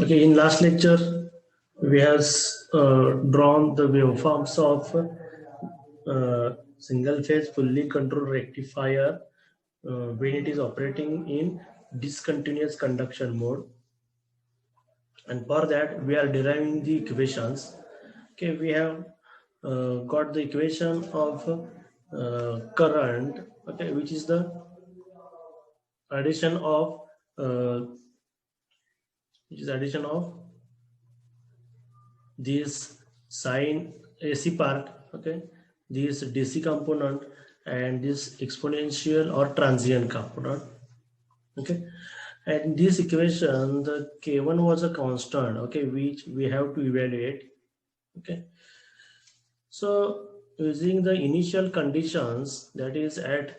Okay, in last lecture, we have drawn the waveforms of single phase fully controlled rectifier when it is operating in discontinuous conduction mode. And for that, we are deriving the equations. Okay, we have got the equation of current, okay, which is the addition of this sine AC part, okay, this DC component and this exponential or transient component, okay. And this equation, the K1 was a constant, okay, which we have to evaluate, okay. So using the initial conditions, that is at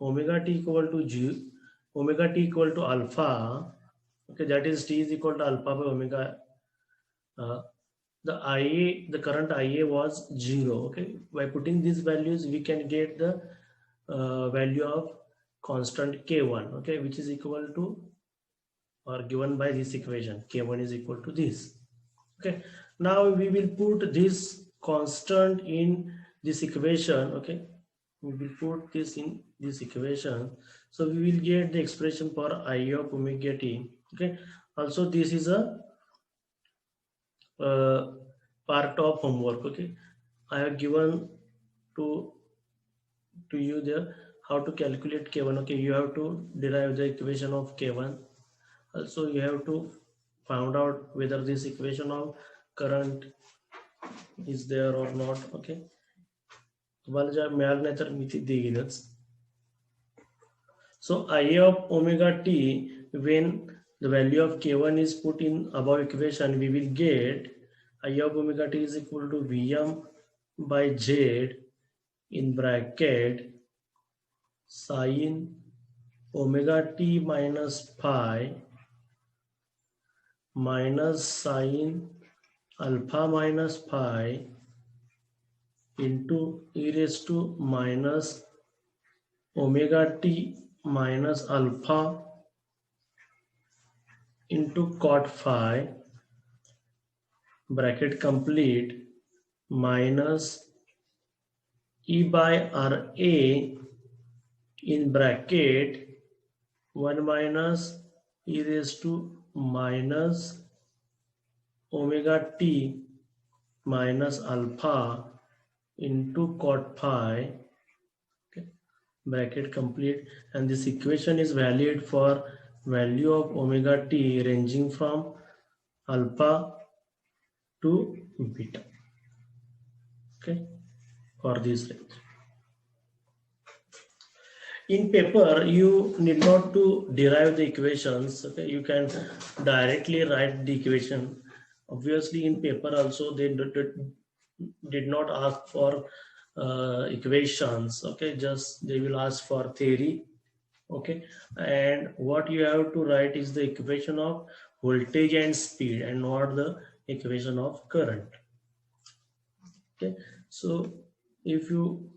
omega t equal to omega t equal to alpha, okay, that is t is equal to alpha by omega. The current IA was 0. Okay, by putting these values, we can get the value of constant K1, okay, which is equal to or given by this equation. K1 is equal to this. Okay, now we will put this constant in this equation. Okay, we will put this in this equation, so we will get the expression for I of omega t. Okay, also this is a part of homework. Okay, I have given to you there how to calculate K1. Okay, you have to derive the equation of K1. Also you have to find out whether this equation of current is there or not. Okay, तुम्हाला जर मिळालं नाही तर मी ती देईनच. So I of omega t, when the value of K1 is put in above equation, we will get I of omega t is equal to Vm by Z in bracket sin omega t minus phi minus sin alpha minus phi into e raised to minus omega t minus alpha into cot phi bracket complete minus e by Ra in bracket 1 minus e raised to minus omega t minus alpha into cot phi, okay, bracket complete, and this equation is valid for value of omega t ranging from alpha to beta, okay, for this range. In paper, you need not to derive the equations. Okay, you can directly write the equation. Obviously, in paper also they did not ask for equations. Okay, just they will ask for theory. Okay, and what you have to write is the equation of voltage and speed, and not the equation of current. Okay, so if you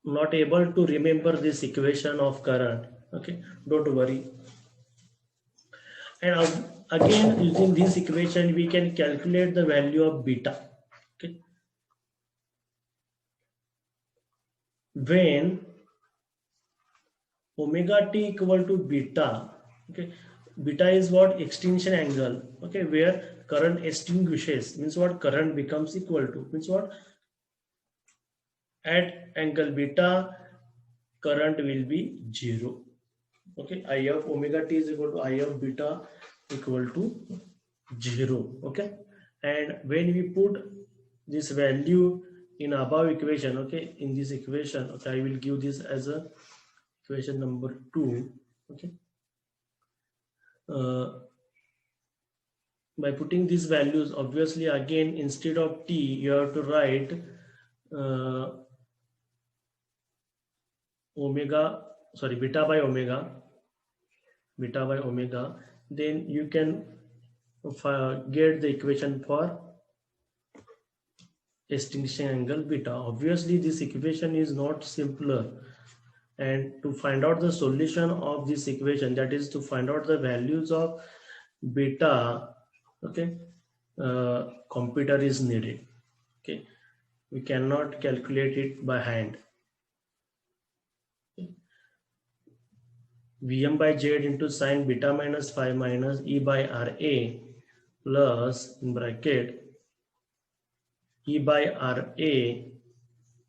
not able to remember this equation of current, okay, don't worry. And again, using this equation, we can calculate the value of beta. Okay, when omega t equal to beta, okay, beta is what? Extinction angle. Okay, where current extinguishes, means what? Current becomes equal to, means what? At angle beta, current will be 0. Okay, I of omega t is equal to I of beta equal to 0. Okay, and when we put this value in above equation, okay, in this equation, okay, I will give this as a equation number 2. Okay, by putting these values, obviously again instead of t you have to write beta by omega, then you can get the equation for extinction angle beta. Obviously this equation is not simpler, and to find out the solution of this equation, that is to find out the values of beta, okay, computer is needed. Okay, we cannot calculate it by hand. Vm by z into sine beta minus phi minus e by ra plus in bracket e by ra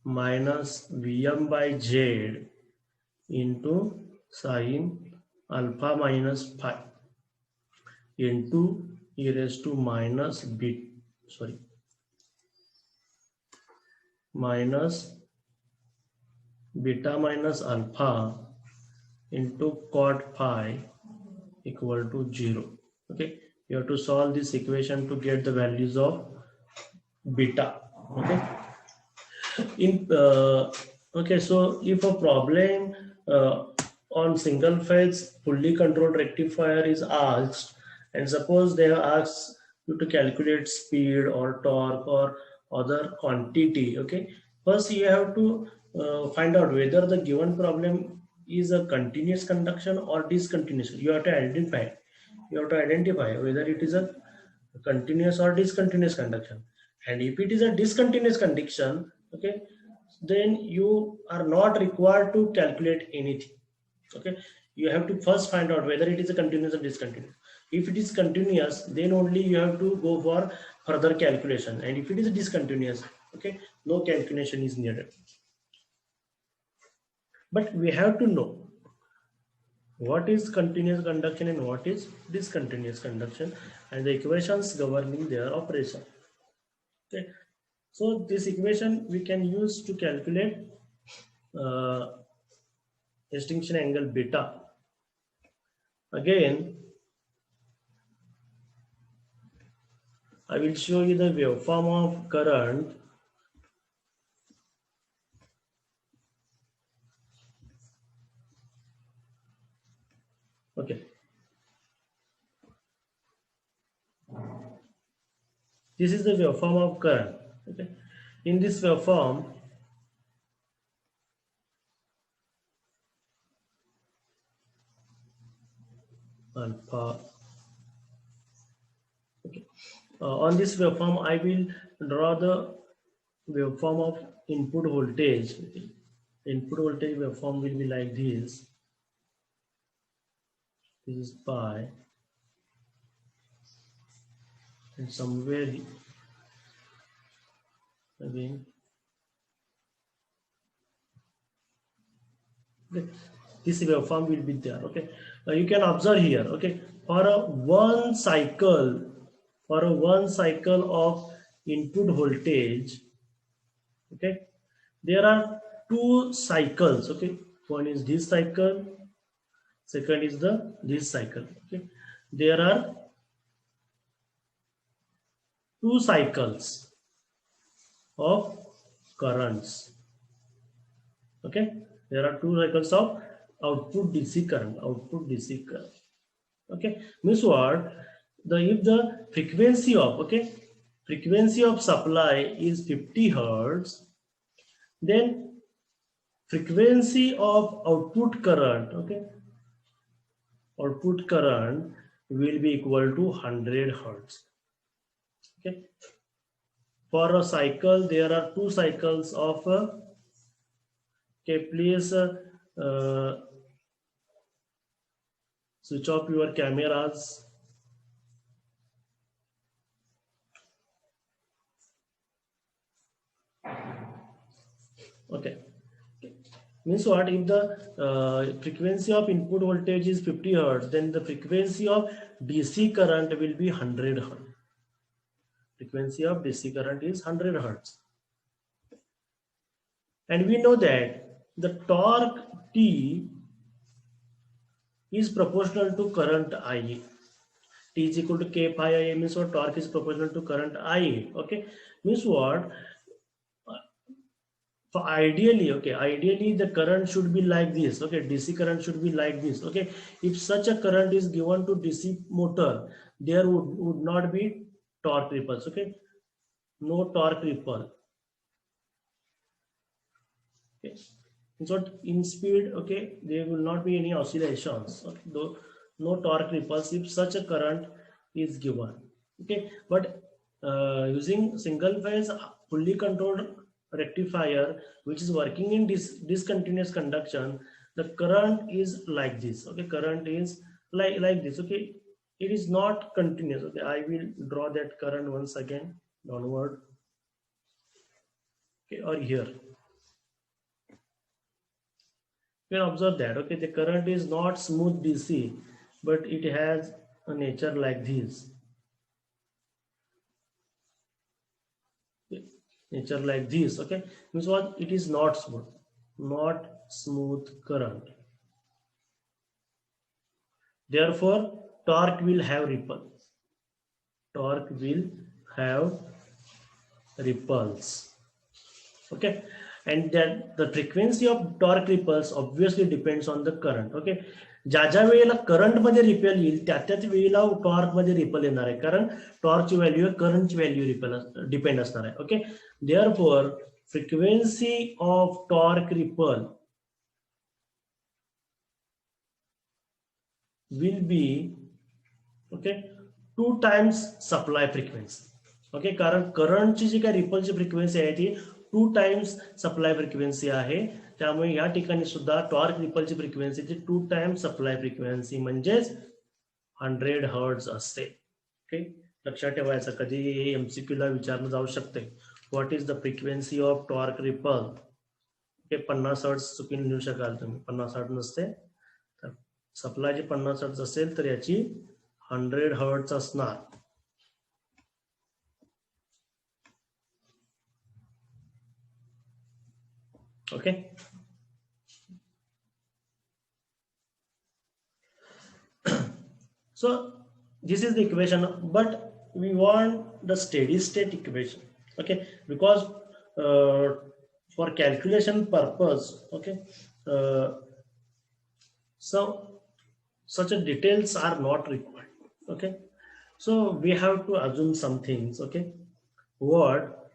minus Vm by z into sine alpha minus phi into e raised to minus minus beta minus alpha into cot phi equal to 0. Okay, you have to solve this equation to get the values of beta. Okay, in okay, so if a problem on single phase fully controlled rectifier is asked, and suppose they have asked you to calculate speed or torque or other quantity, okay, first you have to find out whether the given problem is a continuous conduction or discontinuous. You have to identify whether it is a continuous or discontinuous conduction. And if it is a discontinuous conduction, okay, then you are not required to calculate anything. Okay, you have to first find out whether it is a continuous or discontinuous. If it is continuous, then only you have to go for further calculation, and if it is discontinuous, okay, no calculation is needed. But we have to know what is continuous conduction and what is discontinuous conduction, and the equations governing their operation. Okay, so this equation we can use to calculate extinction angle beta. Again, I will show you the waveform of current. Okay, this is the waveform of current. Okay, in this waveform, alpha. Okay, on this waveform, I will draw the waveform of input voltage. Okay. Input voltage waveform will be like this. This is pi, and somewhere again. Okay. This waveform will be there. Okay, you can observe here. Okay, for a one cycle of input voltage, okay, there are two cycles. Okay, one is this cycle, second is this cycle. Okay, there are two cycles of currents. Okay, there are two cycles of output DC current. Okay, means what? If the frequency of supply is 50 hertz, then frequency of output current, okay, will be equal to 100 hertz. Okay, for a cycle there are two cycles of okay, please switch off your cameras. Okay, means what? If the frequency of input voltage is 50 hertz, then the frequency of DC current will be 100 hertz. Frequency of DC current is 100 hertz. And we know that the torque T is proportional to current IA. T is equal to K pi IA, means what? Torque is proportional to current IA. Okay, means what? So ideally, okay, ideally the current should be like this. Okay, DC current should be like this. Okay, if such a current is given to DC motor, there would not be torque ripples. Okay, no torque ripple. Okay, So in speed, okay, there will not be any oscillations, okay, though no torque ripples if such a current is given. Okay, but using single phase fully controlled rectifier which is working in discontinuous conduction, the current is like this. Okay, current is like this. Okay, it is not continuous. Okay, I will draw that current once again downward. Okay, or here you can observe that, okay, the current is not smooth DC, but it has a nature like this. Okay, nature like this, okay, means what? It is not smooth current. Therefore, torque will have ripples. Torque will have ripples. Okay, and that the frequency of torque ripples obviously depends on the current. Okay, ज्या ज्या वेळेला current मध्ये repel येईल त्याच वेळेला torque मध्ये ripple येणार आहे, कारण टॉर्कची व्हॅल्यू करंटची व्हॅल्यू रिपल डिपेंड असणार आहे. Okay, therefore frequency of torque ripple will be, okay, 2 times supply frequency. Okay, कारण करंटची जी काही रिपलची फ्रिक्वेन्सी आहे ती 2 टाइम्स सप्लाय फ्रिक्वेन्सी आहे, त्यामुळे या ठिकाणी सुद्धा टॉर्क रिपलची फ्रिक्वेन्सी 2 टाइम्स सप्लाय फ्रिक्वेन्सी म्हणजेच 100 हर्ट्ज असते. ओके, लक्षात ठेवायचं, कधी एमसीक्यू ला विचारलं जाऊ शकते, what is the frequency of torque ripple. Okay, 50 hertz चुकीने लिहू शकाल तुम्ही, 50 हर्ट्ज नसते, तर सप्लायची 50 हर्ट्ज असेल तर याची 100 हर्ट्ज असणार. Okay, so this is the equation, but we want the steady state equation. Okay, because for calculation purpose, okay, so such a details are not required. Okay, so we have to assume some things. Okay, what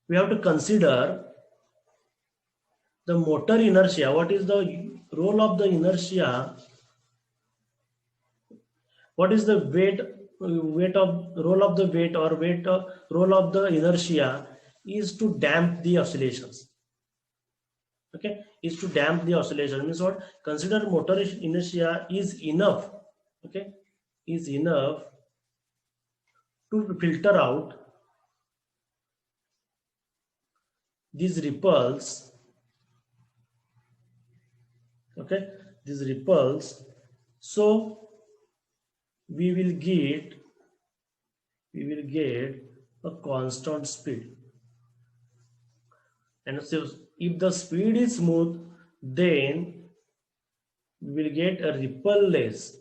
we have to consider the motor inertia. What is the role of the inertia? What is the weight of role of the weight or role of the inertia is to damp the oscillations. Okay, is to damp the oscillation. Means what? Consider motor inertia is enough. Okay, is enough to filter out these ripples. Okay, these ripples, so we will get a constant speed. And so if the speed is smooth, then we will get a ripple-less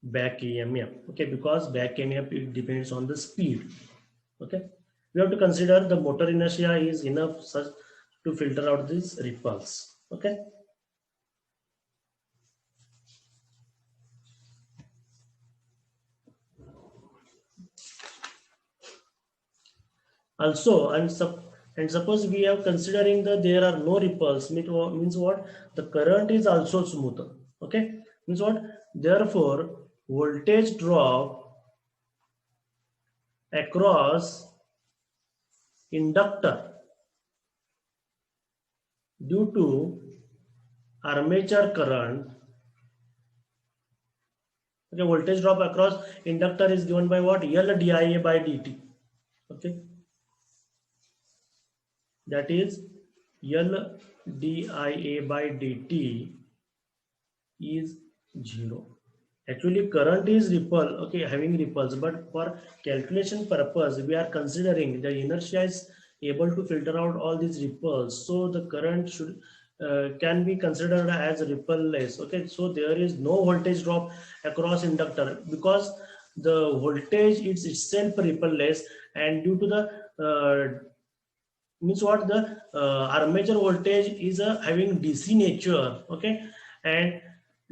back EMF. Okay, because back EMF it depends on the speed. Okay, we have to consider the motor inertia is enough such to filter out these ripples. Okay, also, and suppose we are considering that there are no ripples, means what? The current is also smoother. Okay, means what? Therefore, voltage drop across inductor due to armature current. Okay, voltage drop across inductor is given by what? L dia by dt. Okay, that is L dia by dt is 0. Actually current is ripple, okay, having ripples, but for calculation purpose we are considering the inertia is able to filter out all these ripples, so the current should can be considered as ripple-less. Okay, so there is no voltage drop across inductor because the voltage is itself ripple-less, and due to the means what, the armature voltage is having DC nature. Okay, and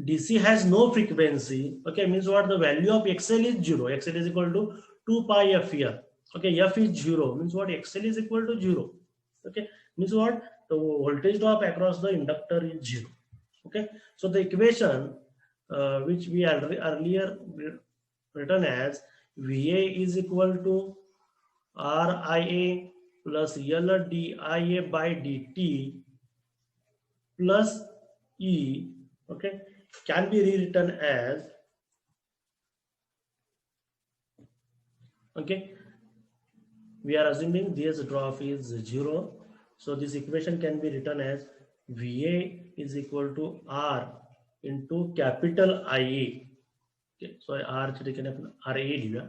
DC has no frequency, okay, means what? The value of XL is 0. XL is equal to 2 pi F here. Okay, F is 0, means what? XL is equal to 0. Okay, means what? The voltage drop across the inductor is 0. Okay, so the equation which we earlier written as VA is equal to RIA plus LDIA by dt plus E, okay, can be rewritten as, okay, we are assuming this drop is 0, so this equation can be written as VA is equal to R into capital IA. Okay, so R RA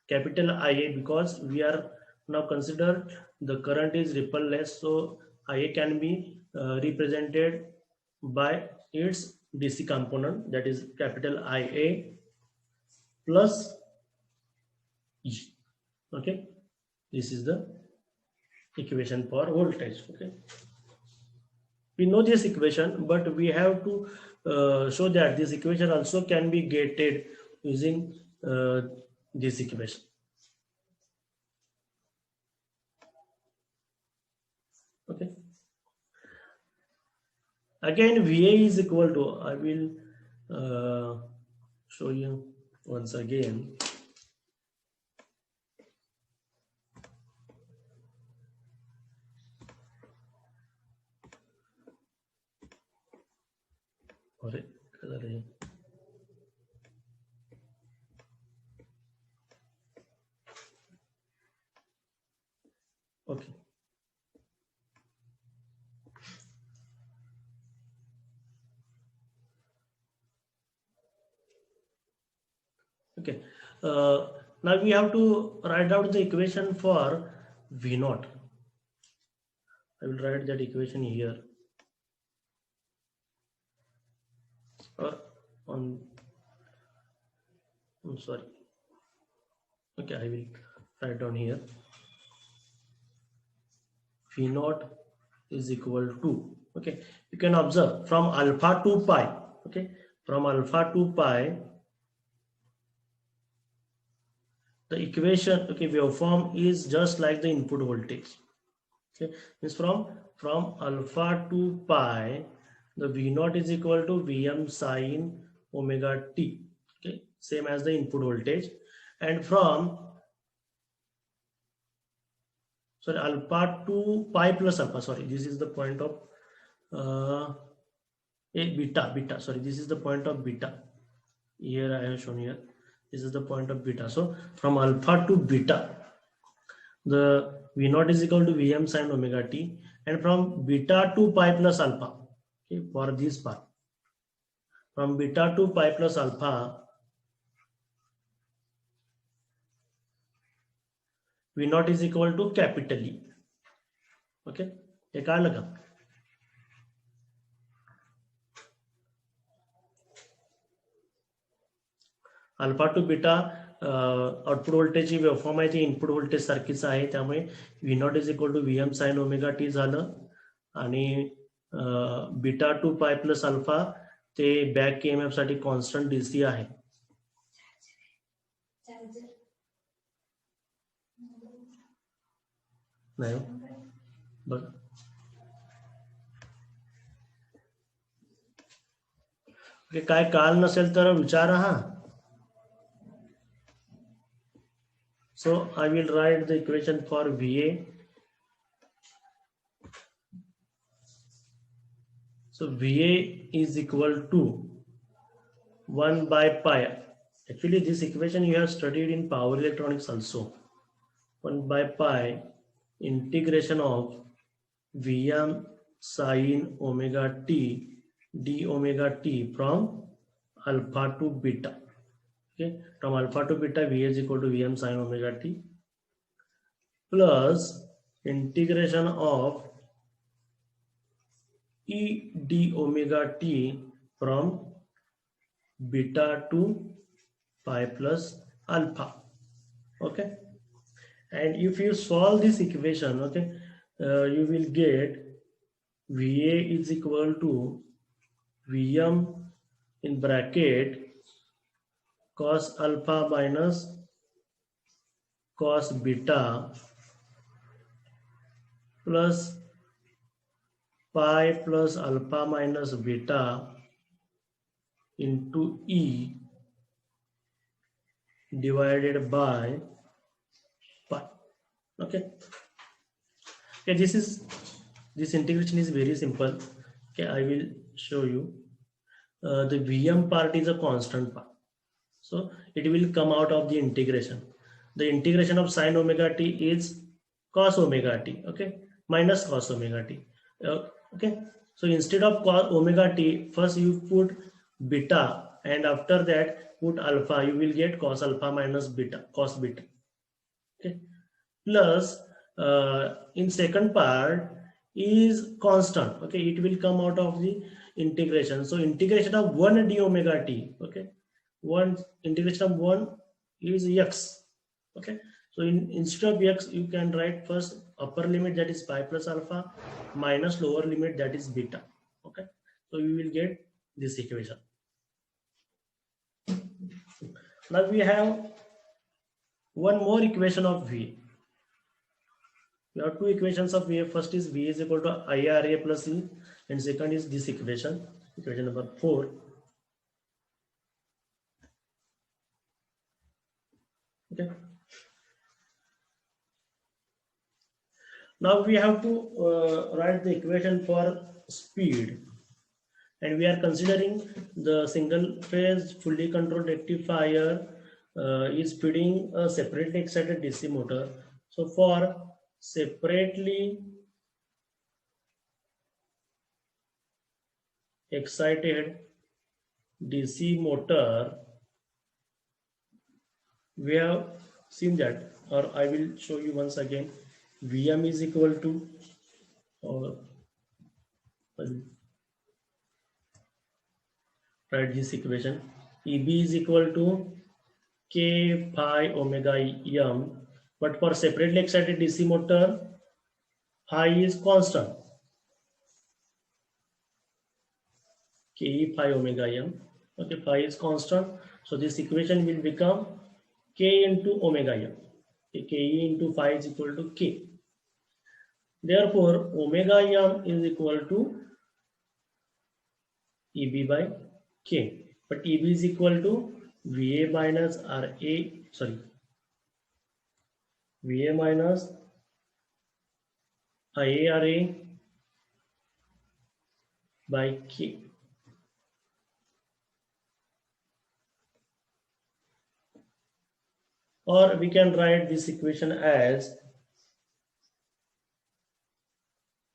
capital IA, because we are now consider the current is ripple less, so IA can be represented by its DC component, that is capital IA plus E. Okay, this is the equation for voltage. Okay, we know this equation, but we have to show that this equation also can be gated using this equation. Okay, again VA is equal to, I will show you once again. Okay, okay, now we have to write out the equation for V naught. I will write that equation here, or on, I'm sorry, okay, I will write down here. V naught is equal to, okay, you can observe from alpha to pi, okay, from alpha to pi, the equation, okay, waveform is just like the input voltage. Okay, means from alpha to pi, the V naught is equal to Vm sine omega t. Okay, same as the input voltage, and from alpha to pi plus alpha. Sorry, this is the point of beta. Sorry, this is the point of beta. Here I have shown here. This is the point of beta. So from alpha to beta, the V naught is equal to Vm sine omega t, and from beta to pi plus alpha, okay, for this part, from beta to pi plus alpha, V naught is equal to capital E. Okay, ये क्या लगा? Alpha to beta output voltage ही waveform आहे ती input voltage सारखीच आहे, त्यामुळे V naught is equal to Vm sine omega t झालं, आणि beta to pi plus alpha ते बॅक ईएमएफ साठी कॉन्स्टंट डीसी आहे. नाही बघ, काय काल नसेल तर विचारा हा. So I will write the equation for VA. So VA is equal to 1 by pi. Actually, this equation you have studied in power electronics also. 1 by pi integration of Vm sine omega t d omega t from alpha to beta. Okay, from alpha to beta, V is equal to Vm sine omega t plus integration of E d omega t from beta to pi plus alpha. Okay, and if you solve this equation, okay, you will get VA is equal to Vm in bracket cos alpha minus cos beta plus pi plus alpha minus beta into E divided by pi. Okay. Okay, this integration is very simple. Okay, I will show you. The Vm part is a constant part, so it will come out of the integration. The integration of sine omega t is cos omega t. Okay, minus cos omega t. Okay, so instead of cos omega t, first you put beta, and after that put alpha. You will get cos alpha minus beta, cos beta. Okay, plus in second part is constant. Okay, it will come out of the integration. So integration of 1 d omega t. Okay, one integration of 1 is x. Okay, so instead of x you can write first upper limit, that is pi plus alpha, minus lower limit, that is beta. Okay, so you will get this equation. Now we have one more equation of v. We have two equations of V. First is V is equal to IRA plus E, and second is this equation, equation number 4. Okay. Now we have to write the equation for speed, and we are considering the single phase fully controlled rectifier is feeding a separately excited DC motor. So for separately excited DC motor, we have seen that, or I will show you once again. Vm is equal to, or write this equation, Eb is equal to k phi omega m, but for separately excited DC motor, phi is constant, ke phi omega m. Okay, phi is constant, so this equation will become k into omega m. Okay, ke into phi is equal to k. Therefore, omega m is equal to Eb by k. But Eb is equal to Va minus Ra, sorry, Va minus IaRa by k. Or we can write this equation as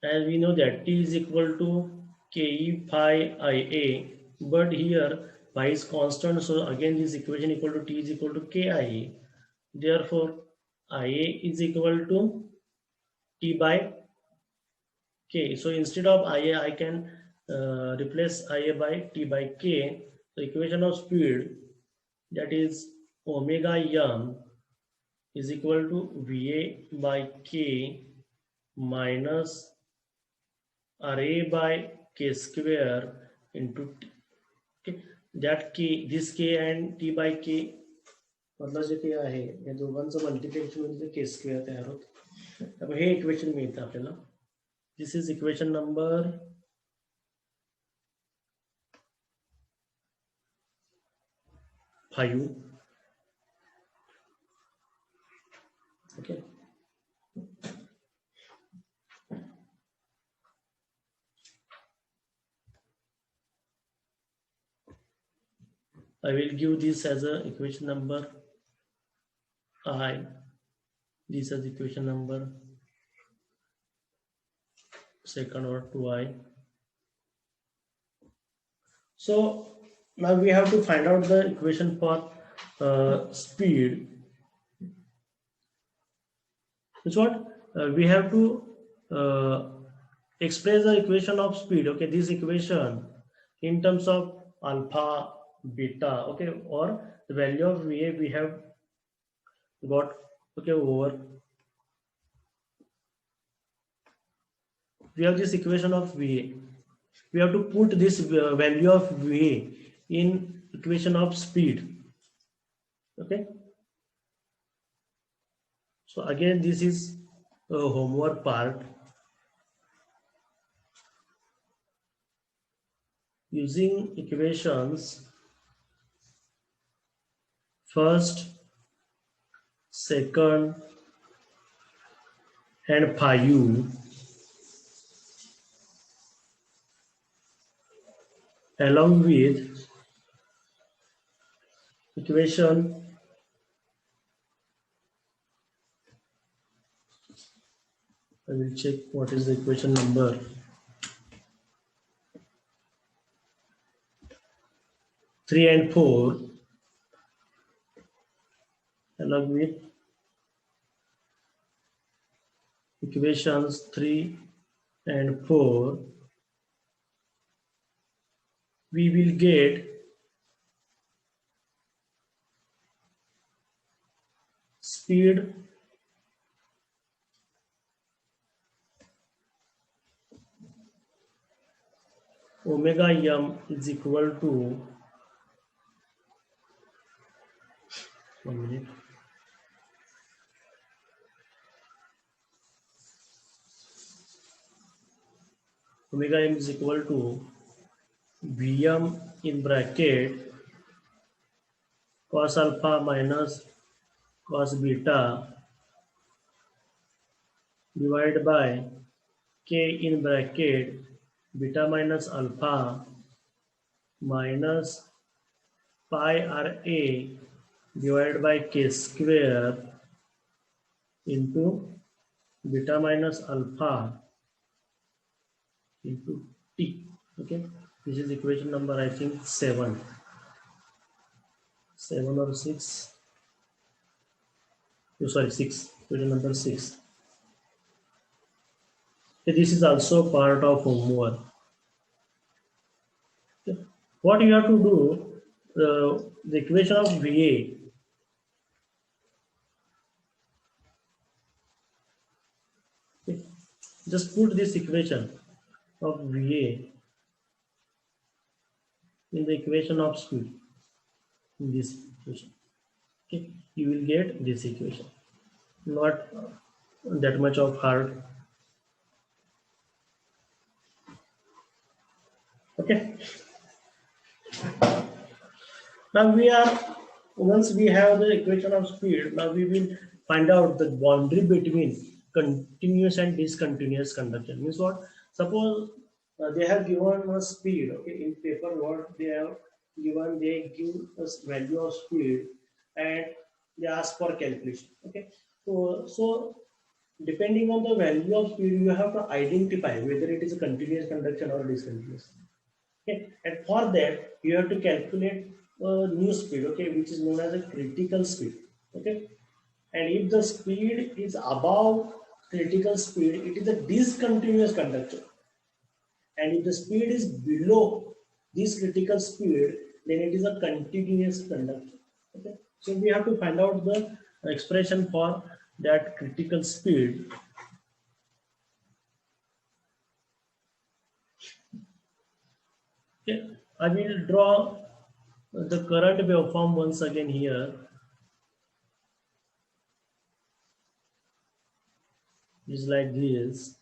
we know that T is equal to Ke phi Ia, but here phi is constant, so again this equation equal to T is equal to Kia. Therefore, Ia is equal to T by K. So instead of Ia, I can replace Ia by T by K. The equation of speed, that is omega m, is equal to Va by K minus Ra by K square into T. Okay, that K, this K and T by K, मतलब जे काही आहे या दोघांचं multiplication म्हणजे K square तयार होतं. त्यामुळे हे equation मिळतं आपल्याला. This is equation number 5. Okay. I will give this as a equation number I. This is equation number second or 2I. So now we have to find out the equation for speed. It's what we have to express the equation of speed. Okay, this equation in terms of alpha, beta. Okay, or the value of Va we have got. Okay, over. We have this equation of Va. we have to put this value of Va in equation of speed. Okay. So again, this is a homework part. Using equations first, second, and 5 along with equation I will check what is the equation number. 3 and 4 along with equations 3 and 4, we will get speed omega m is equal to 1 minute. Omega m is equal to Vm in bracket cos alpha minus cos beta divided by k in bracket beta minus alpha minus pi ra divided by k square into beta minus alpha into t. Okay, this is equation number, I think 7 or 6. Oh, sorry, 6. Equation number 6. Okay, this is also part of homework. Okay. What you have to do, the equation of Va. Okay. Just put this equation of Va in the equation of speed in this equation. Okay, you will get this equation. Not that much of hard. Okay. Now once we have the equation of speed, now we will find out the boundary between continuous and discontinuous conduction. Means what? Suppose they have given a speed. Okay, in paper, what they have given, they give us value of speed and they ask for calculation. Okay, so depending on the value of speed, you have to identify whether it is a continuous conduction or discontinuous. Okay, and for that you have to calculate a new speed, okay, which is known as a critical speed. Okay, and if the speed is above critical speed, it is a discontinuous conduction, and if the speed is below this critical speed, then it is a continuous conduction. Okay, so we have to find out the expression for that critical speed. Okay, I will draw the current waveform once again here. Is like this.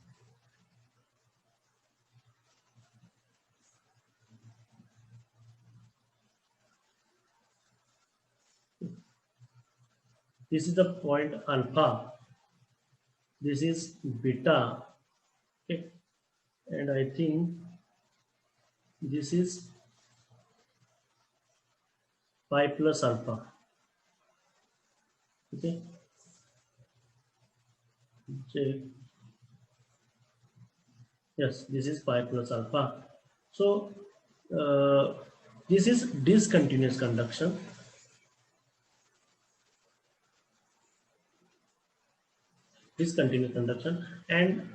This is the point alpha. This is beta. Okay, and I think this is pi plus alpha. Okay. Yes, this is pi plus alpha. So this is discontinuous conduction. Discontinuous conduction, and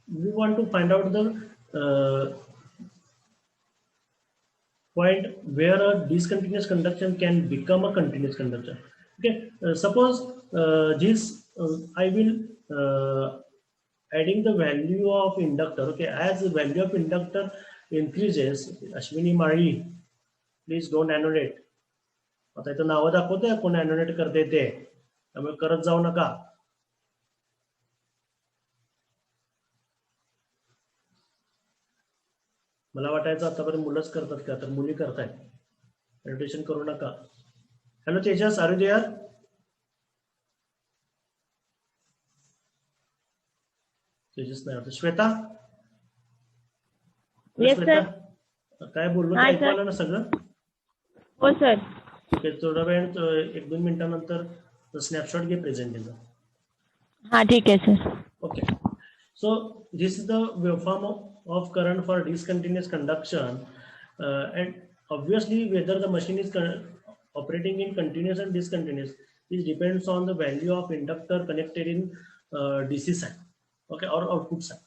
we want to find out the point where a discontinuous conduction can become a continuous conduction. Okay, suppose I will adding the value of inductor. Okay, as the value of inductor increases, Ashwini Mari, please don't annotate. आता इथं नावं दाखवतोय कोण annotate करते ते, त्यामुळे करत जाऊ नका. मला वाटायचं आतापर्यंत मुलंच करतात का, तर मुली करतायत. annotation करू नका. Hello Tejas, are you there? Tejas नाही वाटत. श्वेता? Yes, Shweta, sir. काय बोललो Hi, ते ऐकू sir. आलं ना सगळं? हो सर. ओके, थोडा वेळ 1-2 मिनिटानंतर स्नॅपशॉट घे प्रेझेंटेचा. हाँ ठीक है sir. Okay, so this is the waveform of current for discontinuous conduction, and obviously whether the machine is operating in continuous and discontinuous, it depends on the value of inductor connected in DC side, okay, or output side.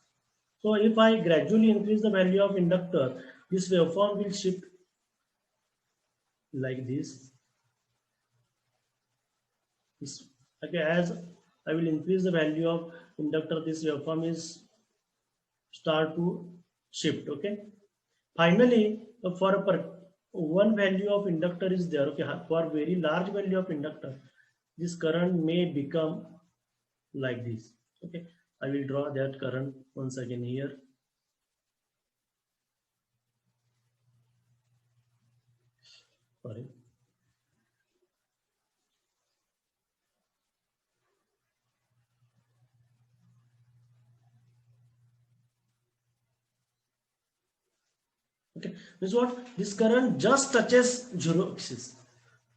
So if I gradually increase the value of inductor, this waveform will shift like this. Okay, as I will increase the value of inductor, this waveform is start to shift. Okay, finally for one value of inductor is there. Okay, for very large value of inductor, this current may become like this. Okay, I will draw that current once again here. Sorry. Okay, this is what this current just touches zero axis,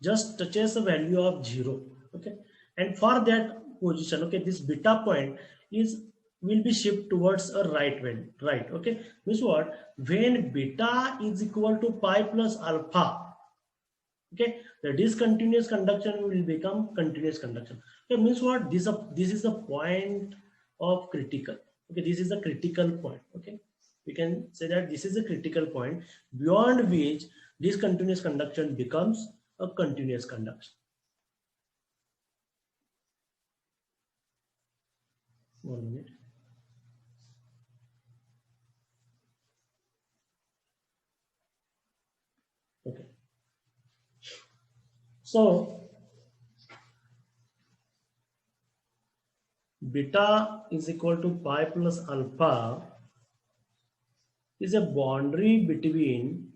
just touches the value of 0. Okay, and for that position, okay, this beta point is will be shift towards a right value, right? Okay, means what, when beta is equal to pi plus alpha, okay, the discontinuous conduction will become continuous conduction. Okay, means what, this is the point of critical. Okay, this is the critical point. Okay, we can say that this is a critical point beyond which discontinuous conduction becomes a continuous conduction. One minute. Okay, so beta is equal to pi plus alpha is a boundary between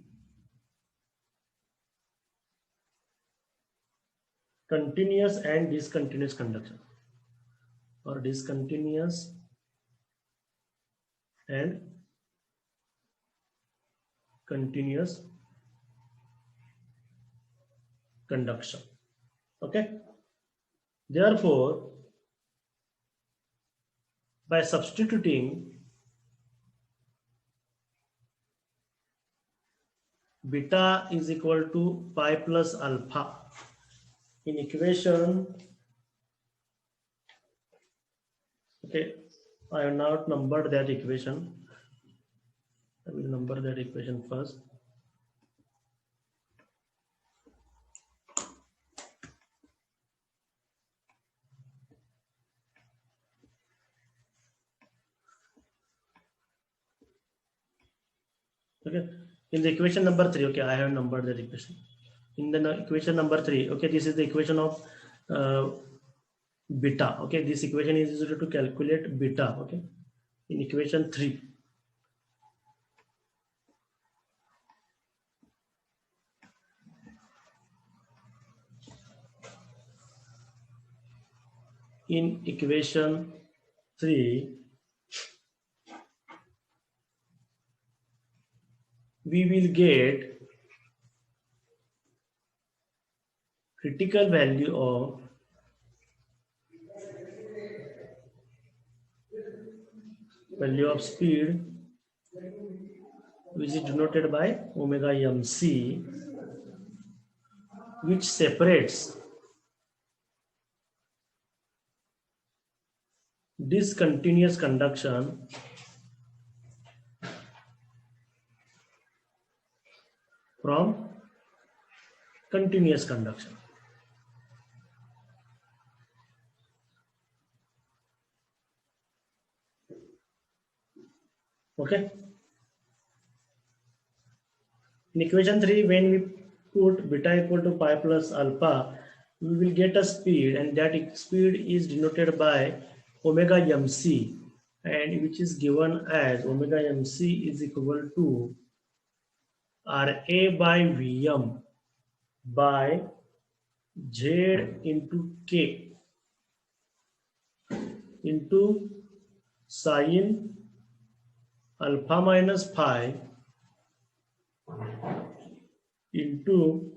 continuous and discontinuous conduction, or discontinuous and continuous conduction. Okay, therefore by substituting beta is equal to pi plus alpha in equation, okay, I have not numbered that equation. I will number that equation first. Okay, in the equation number 3, okay, I have numbered that equation. In the equation number 3, okay, this is the equation of beta. Okay, this equation is used to calculate beta. Okay, in equation 3. In equation 3, we will get critical value of speed, which is denoted by omega mc, which separates discontinuous conduction from continuous conduction. Okay, In equation 3, when we put beta equal to pi plus alpha, we will get a speed, and that speed is denoted by omega mc, and which is given as omega mc is equal to Ra by Vm by Z into K into sine alpha minus phi into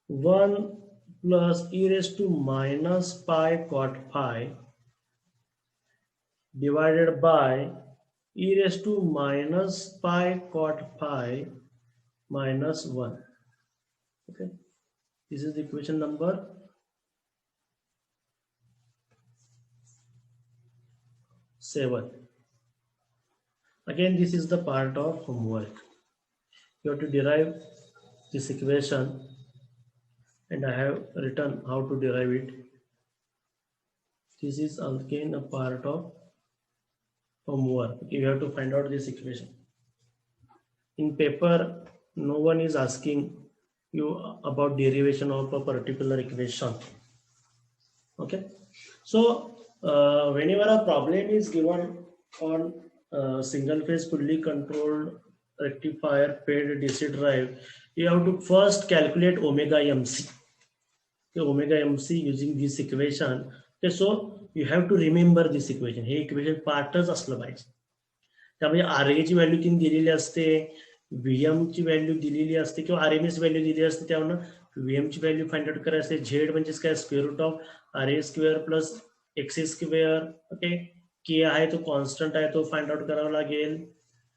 1 plus e raised to minus pi cot phi divided by e raised to minus pi cot phi minus 1. Okay, this is the equation number 7. Again, this is the part of homework. You have to derive this equation, and I have written how to derive it. This is again a part of homework. You have to find out this equation. In paper, no one is asking you about derivation of a particular equation. Okay, so whenever a problem is given on single phase fully controlled rectifier paired DC drive, you have to first calculate omega mc. Okay, omega mc using this equation. Okay, so you have to remember this equation. हे equation पार्टच असलं पाहिजे. त्यामुळे RA ची value तीन दिलेली असते, VM ची व्हॅल्यू दिलेली असते किंवा RMS व्हॅल्यू दिलेली असते. त्यामुळे VM ची व्हॅल्यू फाइंड आउट करायची. Z म्हणजे काय, square root of RA square plus XA square. Okay, K आहे तो कॉन्स्टंट आहे, तो फाइंड आउट करावा लागेल.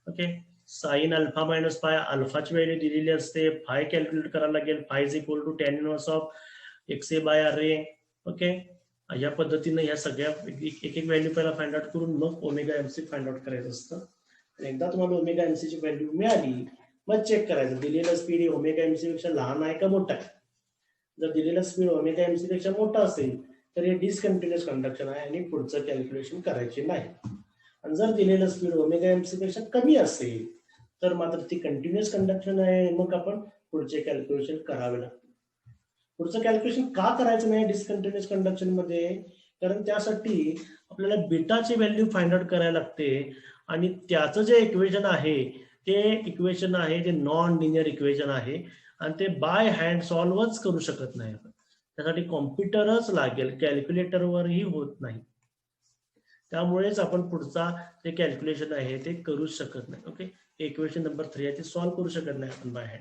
Okay, sine alpha minus pi, अल्फाची व्हॅल्यू दिलेली असते, फाय कॅल्क्युलेट करावं लागेल. Phi is equal to tan inverse of XA by RA. Okay, या पद्धतीने ह्या सगळ्या एक एक व्हॅल्यू पहिला फाइंड आउट करून मग ओमेगा एमसी फाइंड आउट करायचं असतं. एकदा तुम्हाला ओमेगा एमसी ची व्हॅल्यू मिळाली, मग चेक करायचं दिलेला स्पीड हे ओमेगा एमसी पेक्षा लहान आहे का मोठा आहे. जर दिलेला स्पीड ओमेगा एमसी पेक्षा मोठा असेल तर हे डिसकंटिन्युअस कंडक्शन आहे आणि पुढचं कॅल्क्युलेशन करायचे नाही. आणि जर दिलेलं स्पीड ओमेगा एमसी पेक्षा कमी असेल तर मात्र ती कंटिन्युअस कंडक्शन आहे, मग आपण पुढचे कॅल्क्युलेशन करावे लागते. पुढचं कॅल्क्युलेशन का करायचं नाही डिसकंटिन्युअस कंडक्शन मध्ये, कारण त्यासाठी आपल्याला बीटाची व्हॅल्यू फाइंड आउट करायला लागते आणि त्याचं जे इक्वेशन आहे ते नॉन लिनियर इक्वेशन आहे आणि ते बाय हँड सॉल्वच करू शकत नाही आपण. त्यासाठी कॉम्प्युटरच लागेल, कॅल्क्युलेटरवरही होत नाही. त्यामुळेच आपण पुढचा जे कॅल्क्युलेशन आहे ते करू शकत नाही. ओके, इक्वेशन नंबर 3 आहे ते सॉल्व्ह करू शकत नाही आपण बाय हँड.